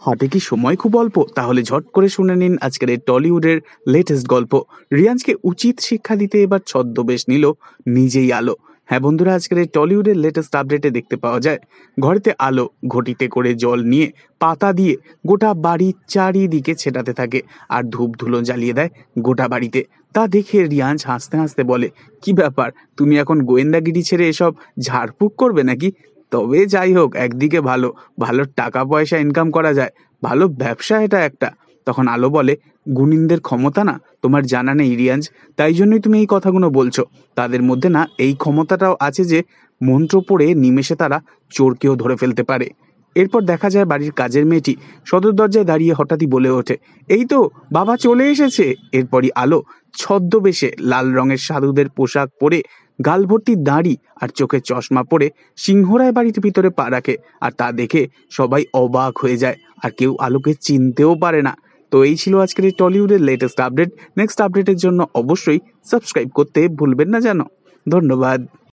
হাতে কি সময় খুব অল্প? তাহলে ঝট করে শুনে নিন আজকের এই টলিউডের লেটেস্ট গল্প। রিয়াজকে উচিত শিক্ষা দিতে এবার ছদ্মবেশ নিল নিজেই আলো। হ্যাঁ বন্ধুরা, আজকের এই টলিউডের লেটেস্ট আপডেটে দেখতে পাওয়া যায় ঘরেতে আলো ঘটিতে করে জল নিয়ে পাতা দিয়ে গোটা বাড়ির চারিদিকে ছেটাতে থাকে আর ধূপ ধুলো জ্বালিয়ে দেয় গোটা বাড়িতে। তা দেখে রিয়াজ হাসতে হাসতে বলে, কি ব্যাপার, তুমি এখন গোয়েন্দাগিরি ছেড়ে এসব ঝাড়ফুঁক করবে নাকি? তবে যাই হোক, একদিকে ভালো ভালো টাকা পয়সা ইনকাম করা যায়, ভালো ব্যবসা এটা একটা। তখন আলো বলে, গুণিনদের ক্ষমতা না তোমার জানা নেই রিয়াজ, তাই জন্যই তুমি এই কথাগুলো বলছো। তাদের মধ্যে না এই ক্ষমতাটাও আছে যে মন্ত্র পড়ে নিমেষে তারা চোরকেও ধরে ফেলতে পারে। এরপর দেখা যায় বাড়ির কাজের মেয়েটি সদর দরজায় দাঁড়িয়ে হঠাৎই বলে ওঠে, এই তো বাবা চলে এসেছে। এরপরই আলো ছদ্মবেশে লাল রঙের সাধুদের পোশাক পরে, গাল ভর্তি দাড়ি আর চোখে চশমা পরে সিংহরায় বাড়ির ভিতরে পা রাখে। আর তা দেখে সবাই অবাক হয়ে যায় আর কেউ আলোকে চিনতেও পারে না। তো এই ছিল আজকের এই টলিউডের লেটেস্ট আপডেট। নেক্সট আপডেটের জন্য অবশ্যই সাবস্ক্রাইব করতে ভুলবেন না যেন। ধন্যবাদ।